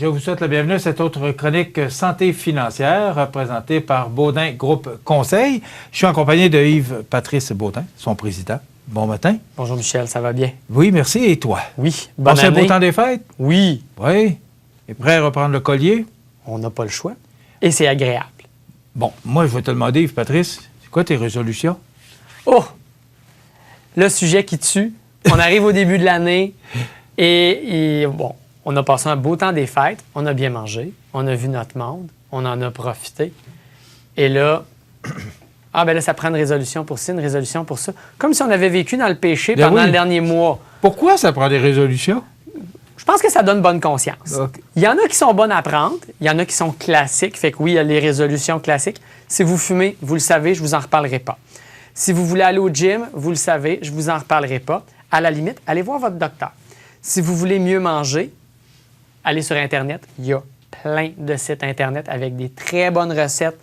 Je vous souhaite la bienvenue à cette autre chronique santé financière présentée par Baudin Groupe Conseil. Je suis en compagnie de Yves-Patrice Baudin, son président. Bon matin. Bonjour Michel, ça va bien? Oui, merci. Et toi? Oui, bonne année. C'est le beau temps des fêtes? Oui. Oui. Et prêt à reprendre le collier? On n'a pas le choix. Et c'est agréable. Bon, moi, je vais te demander, Yves-Patrice, c'est quoi tes résolutions? Oh! Le sujet qui tue. On arrive au début de l'année et bon, on a passé un beau temps des fêtes. On a bien mangé. On a vu notre monde. On en a profité. Et là... ben là, ça prend une résolution pour ci, une résolution pour ça. Comme si on avait vécu dans le péché pendant le dernier mois. Pourquoi ça prend des résolutions? Je pense que ça donne bonne conscience. Okay. Il y en a qui sont bonnes à prendre. Il y en a qui sont classiques. Fait que oui, il y a les résolutions classiques. Si vous fumez, vous le savez, je ne vous en reparlerai pas. Si vous voulez aller au gym, vous le savez, je ne vous en reparlerai pas. À la limite, allez voir votre docteur. Si vous voulez mieux manger, allez sur Internet. Il y a plein de sites Internet avec des très bonnes recettes,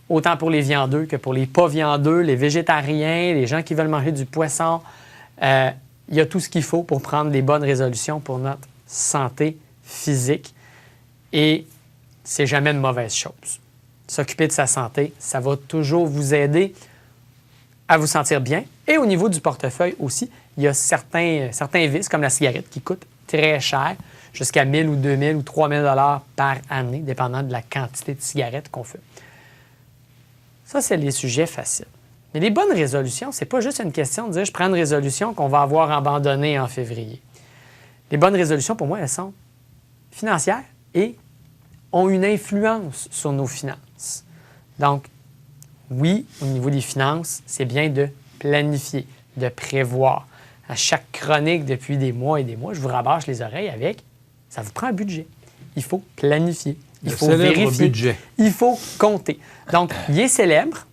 autant pour les viandeux que pour les pas viandeux, les végétariens, les gens qui veulent manger du poisson. Il y a tout ce qu'il faut pour prendre des bonnes résolutions pour notre santé physique. Et c'est jamais une mauvaise chose. S'occuper de sa santé, ça va toujours vous aider à vous sentir bien. Et au niveau du portefeuille aussi, il y a certains vices, comme la cigarette, qui coûtent très cher, jusqu'à 1 000 ou 2 000 ou 3 000 $ par année, dépendant de la quantité de cigarettes qu'on fait. Ça, c'est les sujets faciles. Mais les bonnes résolutions, c'est pas juste une question de dire « je prends une résolution qu'on va avoir abandonnée en février ». Les bonnes résolutions, pour moi, elles sont financières et ont une influence sur nos finances. Donc, oui, au niveau des finances, c'est bien de planifier, de prévoir. À chaque chronique, depuis des mois et des mois, je vous rabâche les oreilles avec « ça vous prend un budget ». Il faut planifier. Il faut vérifier. Budget. Il faut compter. Donc, il est célèbre.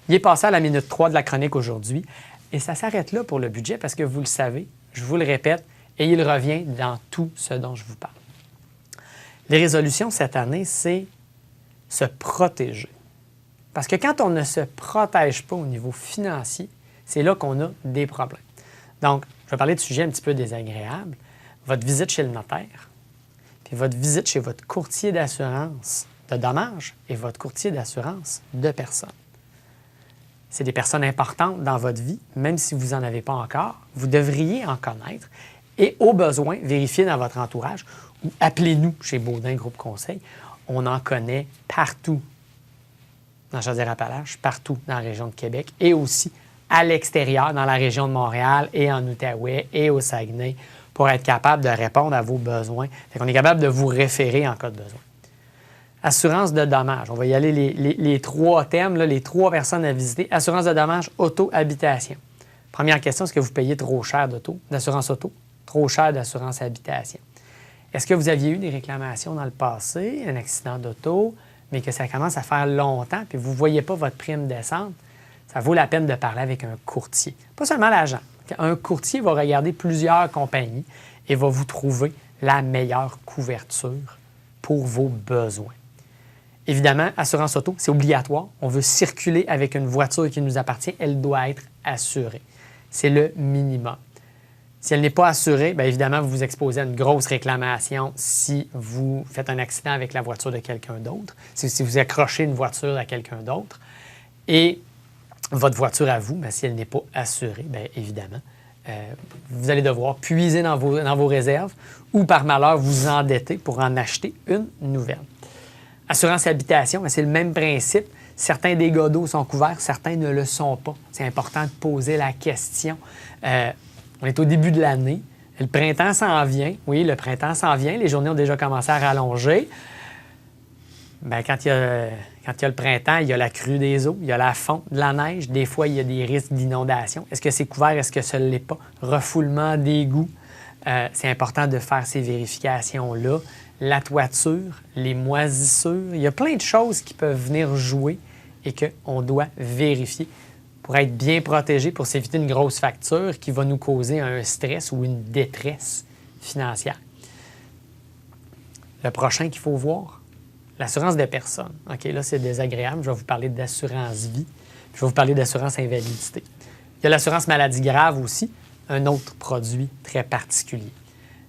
Il est passé à la minute 3 de la chronique aujourd'hui. Et ça s'arrête là pour le budget parce que vous le savez, je vous le répète, et il revient dans tout ce dont je vous parle. Les résolutions cette année, c'est se protéger. Parce que quand on ne se protège pas au niveau financier, c'est là qu'on a des problèmes. Donc, je vais parler de sujets un petit peu désagréables. Votre visite chez le notaire, puis votre visite chez votre courtier d'assurance de dommages et votre courtier d'assurance de personnes. C'est des personnes importantes dans votre vie, même si vous n'en avez pas encore. Vous devriez en connaître et, au besoin, vérifier dans votre entourage ou appelez-nous chez Baudin Groupe Conseil. On en connaît partout dans Chaudière-Appalaches, partout dans la région de Québec et aussi à l'extérieur, dans la région de Montréal et en Outaouais et au Saguenay, pour être capable de répondre à vos besoins. Fait qu'on est capable de vous référer en cas de besoin. Assurance de dommages. On va y aller les trois thèmes, là, les 3 personnes à visiter. Assurance de dommages, auto, habitation. Première question, est-ce que vous payez trop cher d'assurance auto? Trop cher d'assurance habitation. Est-ce que vous aviez eu des réclamations dans le passé, un accident d'auto, mais que ça commence à faire longtemps, puis vous ne voyez pas votre prime descendre? Ça vaut la peine de parler avec un courtier. Pas seulement l'agent. Un courtier va regarder plusieurs compagnies et va vous trouver la meilleure couverture pour vos besoins. Évidemment, assurance auto, c'est obligatoire. On veut circuler avec une voiture qui nous appartient, elle doit être assurée. C'est le minimum. Si elle n'est pas assurée, bien évidemment, vous vous exposez à une grosse réclamation si vous faites un accident avec la voiture de quelqu'un d'autre, si vous accrochez une voiture à quelqu'un d'autre. Et votre voiture à vous, bien, si elle n'est pas assurée, bien évidemment, vous allez devoir puiser dans vos réserves ou par malheur vous endetter pour en acheter une nouvelle. Assurance habitation, c'est le même principe. Certains dégâts d'eau sont couverts, certains ne le sont pas. C'est important de poser la question. On est au début de l'année. Le printemps s'en vient. Oui, le printemps s'en vient. Les journées ont déjà commencé à rallonger. Bien, quand il y a le printemps, il y a la crue des eaux, il y a la fonte de la neige. Des fois, il y a des risques d'inondation. Est-ce que c'est couvert? Est-ce que ça ne l'est pas? Refoulement d'égouts. C'est important de faire ces vérifications-là. La toiture, les moisissures. Il y a plein de choses qui peuvent venir jouer et qu'on doit vérifier pour être bien protégé, pour s'éviter une grosse facture qui va nous causer un stress ou une détresse financière. Le prochain qu'il faut voir, l'assurance des personnes. OK, là, c'est désagréable. Je vais vous parler d'assurance vie. Je vais vous parler d'assurance invalidité. Il y a l'assurance maladie grave aussi, un autre produit très particulier.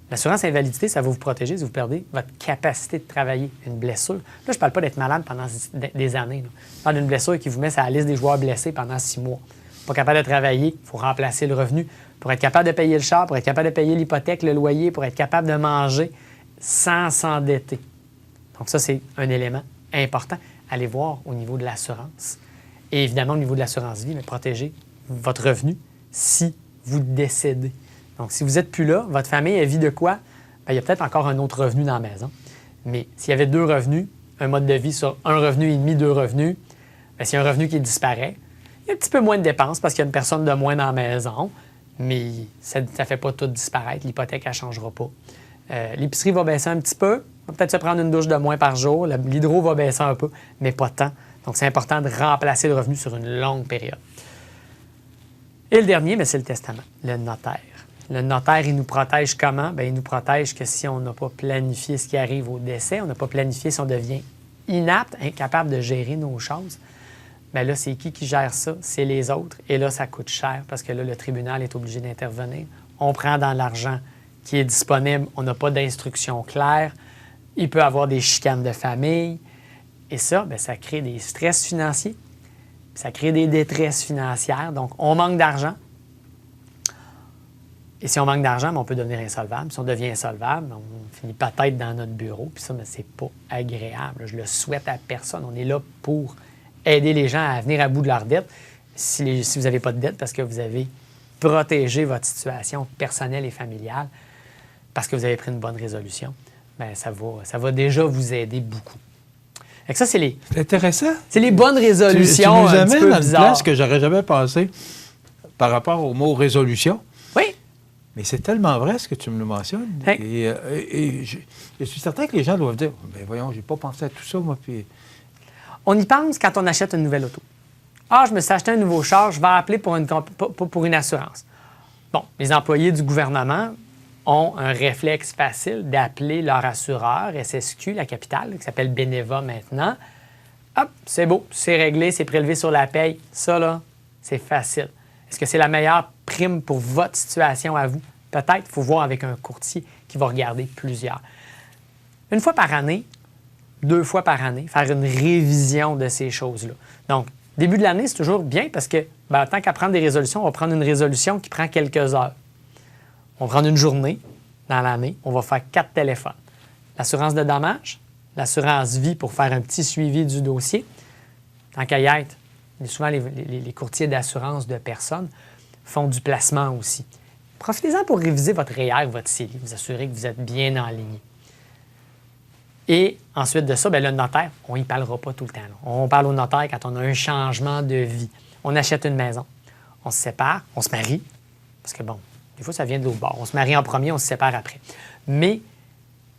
L'assurance invalidité, ça va vous protéger si vous perdez votre capacité de travailler, une blessure. Là, je ne parle pas d'être malade pendant des années. Là. Je parle d'une blessure qui vous met sur la liste des joueurs blessés pendant 6 mois. Pas capable de travailler, il faut remplacer le revenu. Pour être capable de payer le char, pour être capable de payer l'hypothèque, le loyer, pour être capable de manger sans s'endetter. Donc ça, c'est un élément important. Allez voir au niveau de l'assurance. Et évidemment, au niveau de l'assurance vie, mais protégez votre revenu si vous décédez. Donc, si vous n'êtes plus là, votre famille, elle vit de quoi? Bien, il y a peut-être encore un autre revenu dans la maison. Mais s'il y avait 2 revenus, un mode de vie sur 1 revenu et demi, 2 revenus, bien, s'il y a un revenu qui disparaît, il y a un petit peu moins de dépenses parce qu'il y a une personne de moins dans la maison, mais ça ne fait pas tout disparaître. L'hypothèque, elle ne changera pas. L'épicerie va baisser un petit peu. On va peut-être se prendre une douche de moins par jour. L'hydro va baisser un peu, mais pas tant. Donc, c'est important de remplacer le revenu sur une longue période. Et le dernier, bien, c'est le testament, le notaire. Le notaire, il nous protège comment? Bien, il nous protège que si on n'a pas planifié ce qui arrive au décès, on n'a pas planifié si on devient inapte, incapable de gérer nos choses, bien là, c'est qui gère ça? C'est les autres. Et là, ça coûte cher parce que là, le tribunal est obligé d'intervenir. On prend dans l'argent qui est disponible, on n'a pas d'instructions claires, il peut y avoir des chicanes de famille. Et ça, bien, ça crée des stress financiers, ça crée des détresses financières. Donc, on manque d'argent. Et si on manque d'argent, bien, on peut devenir insolvable. Si on devient insolvable, bien, on finit peut-être dans notre bureau. Puis ça, bien, c'est pas agréable. Je le souhaite à personne. On est là pour aider les gens à venir à bout de leur dette. Si vous n'avez pas de dette, parce que vous avez protégé votre situation personnelle et familiale, parce que vous avez pris une bonne résolution, bien, ça va déjà vous aider beaucoup. Et ça, c'est intéressant. C'est les bonnes résolutions. Tu nous amènes dans une place que j'aurais jamais pensé par rapport au mot résolution. Oui. Mais c'est tellement vrai ce que tu me le mentionnes. Hey. Et je suis certain que les gens doivent dire bien voyons, j'ai pas pensé à tout ça, moi. Puis... On y pense quand on achète une nouvelle auto. Ah, je me suis acheté un nouveau char, je vais appeler pour une assurance. Bon, les employés du gouvernement ont un réflexe facile d'appeler leur assureur, SSQ, la capitale, qui s'appelle Beneva maintenant. Hop, c'est beau, c'est réglé, c'est prélevé sur la paye. Ça, là, c'est facile. Est-ce que c'est la meilleure prime pour votre situation à vous? Peut-être, il faut voir avec un courtier qui va regarder plusieurs. 1 fois par année, 2 fois par année, faire une révision de ces choses-là. Donc, début de l'année, c'est toujours bien parce que, tant qu'à prendre des résolutions, on va prendre une résolution qui prend quelques heures. On va prendre une journée dans l'année, on va faire 4 téléphones. L'assurance de dommages, l'assurance vie pour faire un petit suivi du dossier. Tant qu'à y être, souvent les courtiers d'assurance de personnes font du placement aussi. Profitez-en pour réviser votre REER, votre CELI, vous assurer que vous êtes bien enligné. Et ensuite de ça, bien, le notaire, on n'y parlera pas tout le temps. Là. On parle au notaire quand on a un changement de vie. On achète une maison, on se sépare, on se marie, parce que bon, des fois, ça vient de l'autre bord. On se marie en premier, on se sépare après. Mais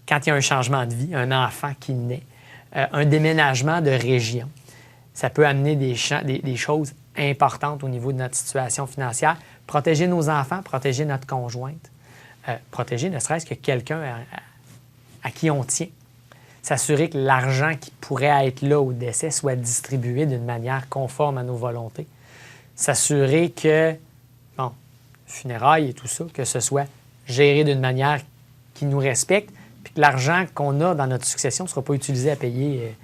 quand il y a un changement de vie, un enfant qui naît, un déménagement de région, ça peut amener des choses importantes au niveau de notre situation financière. Protéger nos enfants, protéger notre conjointe, protéger ne serait-ce que quelqu'un à qui on tient. S'assurer que l'argent qui pourrait être là au décès soit distribué d'une manière conforme à nos volontés. S'assurer que, bon, funérailles et tout ça, que ce soit géré d'une manière qui nous respecte, puis que l'argent qu'on a dans notre succession ne sera pas utilisé à payer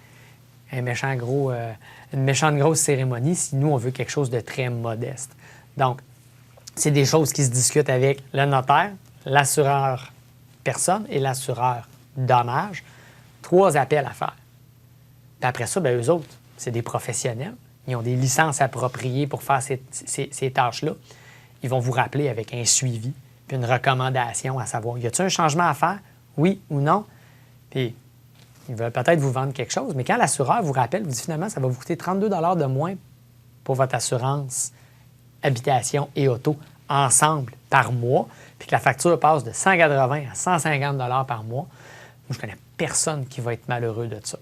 une méchante grosse cérémonie si nous, on veut quelque chose de très modeste. Donc, c'est des choses qui se discutent avec le notaire, l'assureur personne et l'assureur dommages. 3 appels à faire. Puis après ça, bien, eux autres, c'est des professionnels. Ils ont des licences appropriées pour faire ces tâches-là. Ils vont vous rappeler avec un suivi puis une recommandation à savoir, y a-t-il un changement à faire? Oui ou non? Puis, ils veulent peut-être vous vendre quelque chose, mais quand l'assureur vous rappelle, vous dit finalement, ça va vous coûter 32 $ de moins pour votre assurance habitation et auto ensemble par mois, puis que la facture passe de 180 à 150 $ par mois. Moi, je connais personne qui va être malheureux de ça.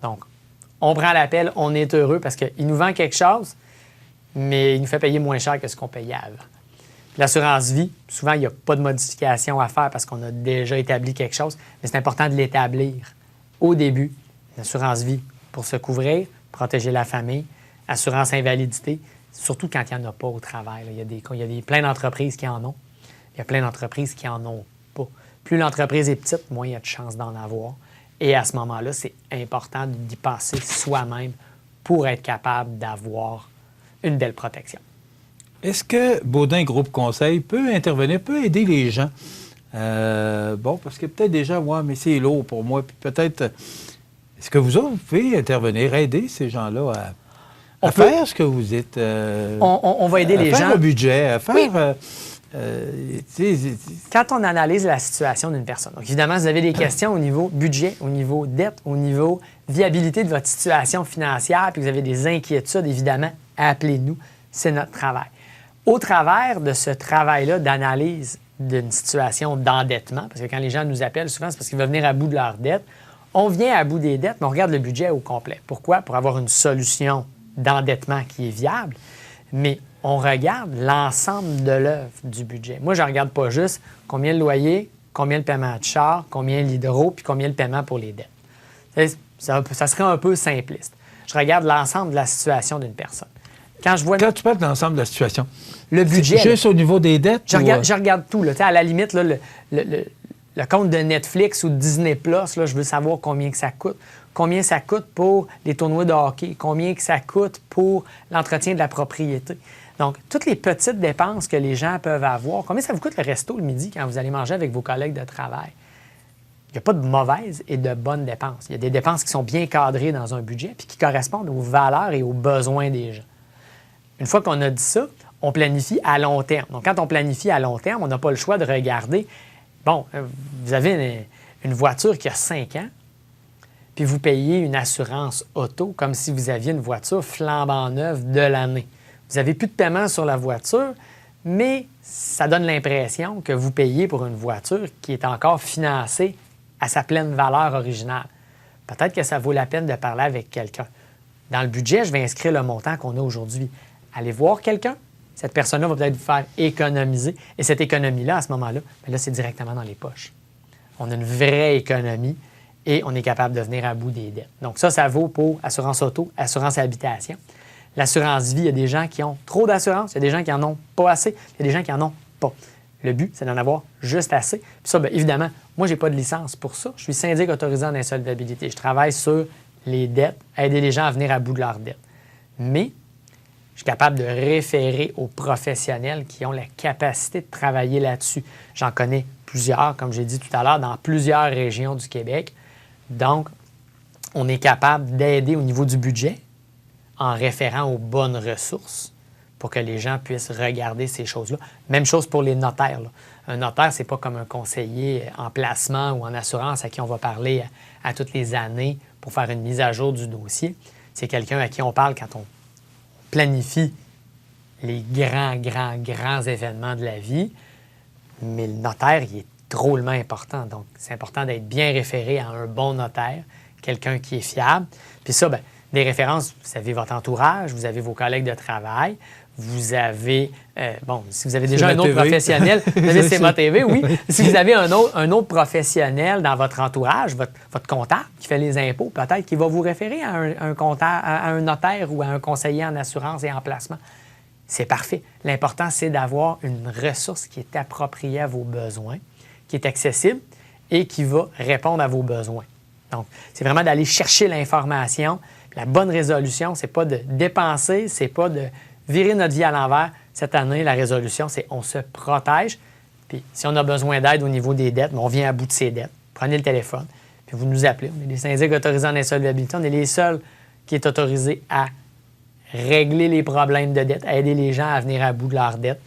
Donc, on prend l'appel, on est heureux parce qu'il nous vend quelque chose, mais il nous fait payer moins cher que ce qu'on payait avant. L'assurance vie, souvent, il n'y a pas de modification à faire parce qu'on a déjà établi quelque chose, mais c'est important de l'établir au début. L'assurance vie pour se couvrir, protéger la famille, assurance invalidité, surtout quand il n'y en a pas au travail. Il y a plein d'entreprises qui en ont. Il y a plein d'entreprises qui n'en ont pas. Plus l'entreprise est petite, moins il y a de chances d'en avoir. Et à ce moment-là, c'est important d'y passer soi-même pour être capable d'avoir une belle protection. Est-ce que Baudin Groupe Conseil peut intervenir, peut aider les gens? Parce que peut-être des gens, mais c'est lourd pour moi. Puis peut-être, est-ce que vous autres, vous pouvez intervenir, aider ces gens-là à faire ce que vous dites? On va aider les gens. À faire le budget, à faire... Quand on analyse la situation d'une personne, donc évidemment, vous avez des questions au niveau budget, au niveau dette, au niveau viabilité de votre situation financière, puis vous avez des inquiétudes, évidemment, appelez-nous. C'est notre travail. Au travers de ce travail-là d'analyse d'une situation d'endettement, parce que quand les gens nous appellent, souvent, c'est parce qu'ils veulent venir à bout de leur dette. On vient à bout des dettes, mais on regarde le budget au complet. Pourquoi? Pour avoir une solution d'endettement qui est viable, mais on regarde l'ensemble de l'œuvre du budget. Moi, je ne regarde pas juste combien le loyer, combien le paiement de char, combien l'hydro, puis combien le paiement pour les dettes. Ça serait un peu simpliste. Je regarde l'ensemble de la situation d'une personne. Quand tu parles de l'ensemble de la situation, le budget... Juste au niveau des dettes? Je regarde tout. Là. À la limite, là, le compte de Netflix ou de Disney+, là, je veux savoir combien que ça coûte. Combien ça coûte pour les tournois de hockey? Combien que ça coûte pour l'entretien de la propriété? Donc, toutes les petites dépenses que les gens peuvent avoir. Combien ça vous coûte le resto le midi quand vous allez manger avec vos collègues de travail? Il n'y a pas de mauvaises et de bonnes dépenses. Il y a des dépenses qui sont bien cadrées dans un budget puis qui correspondent aux valeurs et aux besoins des gens. Une fois qu'on a dit ça, on planifie à long terme. Donc, quand on planifie à long terme, on n'a pas le choix de regarder. Bon, vous avez une voiture qui a 5 ans, puis vous payez une assurance auto comme si vous aviez une voiture flambant neuve de l'année. Vous n'avez plus de paiement sur la voiture, mais ça donne l'impression que vous payez pour une voiture qui est encore financée à sa pleine valeur originale. Peut-être que ça vaut la peine de parler avec quelqu'un. Dans le budget, je vais inscrire le montant qu'on a aujourd'hui. Allez voir quelqu'un. Cette personne-là va peut-être vous faire économiser. Et cette économie-là, à ce moment-là, bien là, c'est directement dans les poches. On a une vraie économie et on est capable de venir à bout des dettes. Donc ça vaut pour assurance auto, assurance habitation. L'assurance vie, il y a des gens qui ont trop d'assurance, il y a des gens qui en ont pas assez, il y a des gens qui en ont pas. Le but, c'est d'en avoir juste assez. Puis ça, bien évidemment, moi, je n'ai pas de licence pour ça. Je suis syndic autorisé en insolvabilité. Je travaille sur les dettes, aider les gens à venir à bout de leurs dettes. Mais je suis capable de référer aux professionnels qui ont la capacité de travailler là-dessus. J'en connais plusieurs, comme j'ai dit tout à l'heure, dans plusieurs régions du Québec. Donc, on est capable d'aider au niveau du budget en référant aux bonnes ressources pour que les gens puissent regarder ces choses-là. Même chose pour les notaires. Là. Un notaire, ce n'est pas comme un conseiller en placement ou en assurance à qui on va parler à toutes les années pour faire une mise à jour du dossier. C'est quelqu'un à qui on parle quand on planifie les grands événements de la vie. Mais le notaire, il est drôlement important. Donc, c'est important d'être bien référé à un bon notaire, quelqu'un qui est fiable. Puis ça, bien, des références, vous avez votre entourage, vous avez vos collègues de travail, vous avez, si vous avez déjà un autre professionnel, vous avez CMA TV, oui. Si vous avez un autre professionnel dans votre entourage, votre comptable qui fait les impôts, peut-être qu'il va vous référer à un comptable, à un notaire ou à un conseiller en assurance et en placement. C'est parfait. L'important, c'est d'avoir une ressource qui est appropriée à vos besoins, qui est accessible et qui va répondre à vos besoins. Donc, c'est vraiment d'aller chercher l'information. La bonne résolution, c'est pas de dépenser, c'est pas de virer notre vie à l'envers. Cette année, la résolution, c'est on se protège. Puis, si on a besoin d'aide au niveau des dettes, on vient à bout de ces dettes. Prenez le téléphone, puis vous nous appelez. On est les syndics autorisés en insolvabilité. On est les seuls qui est autorisés à régler les problèmes de dette, à aider les gens à venir à bout de leurs dettes.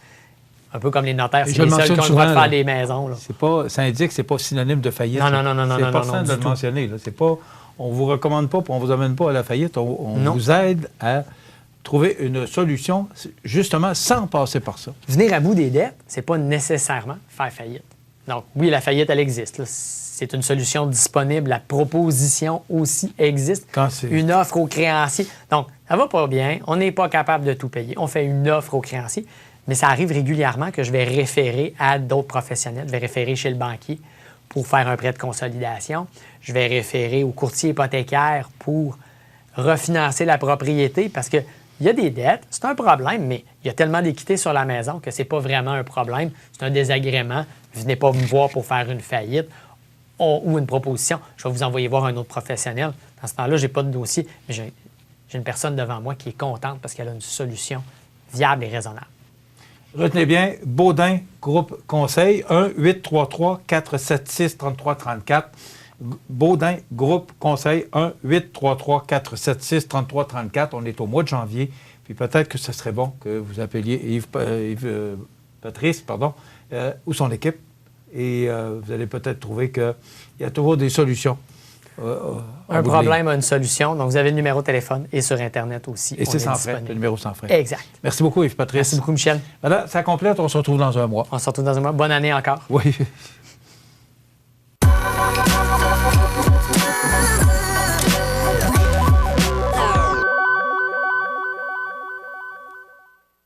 Un peu comme les notaires, c'est les seuls qui ont le droit de faire des maisons. Là. C'est pas syndic, c'est pas synonyme de faillite. Non. C'est important de le mentionner. Là. C'est pas, on ne vous recommande pas, puis on ne vous amène pas à la faillite. On vous aide à trouver une solution, justement, sans passer par ça. Venir à bout des dettes, c'est pas nécessairement faire faillite. Donc, oui, la faillite, elle existe. Là. C'est une solution disponible. La proposition aussi existe. Une offre aux créanciers. Donc, ça va pas bien. On n'est pas capable de tout payer. On fait une offre aux créanciers. Mais ça arrive régulièrement que je vais référer à d'autres professionnels. Je vais référer chez le banquier pour faire un prêt de consolidation. Je vais référer au courtier hypothécaire pour refinancer la propriété parce que il y a des dettes, c'est un problème, mais il y a tellement d'équité sur la maison que c'est pas vraiment un problème. C'est un désagrément. Venez pas me voir pour faire une faillite ou une proposition. Je vais vous envoyer voir un autre professionnel. Dans ce temps-là, j'ai pas de dossier, mais j'ai une personne devant moi qui est contente parce qu'elle a une solution viable et raisonnable. Retenez bien, Baudin Groupe Conseil, 1-833-476-3334. Baudin Groupe Conseil, 1-833-476-3334. On est au mois de janvier, puis peut-être que ce serait bon que vous appeliez Yves Patrice, ou son équipe, et vous allez peut-être trouver qu'il y a toujours des solutions. Un problème a une solution. Donc, vous avez le numéro de téléphone et sur Internet aussi. Et c'est sans frais, le numéro sans frais. Exact. Merci beaucoup, Yves Patrice. Merci beaucoup, Michel. Voilà, ça complète. On se retrouve dans un mois. On se retrouve dans un mois. Bonne année encore. Oui.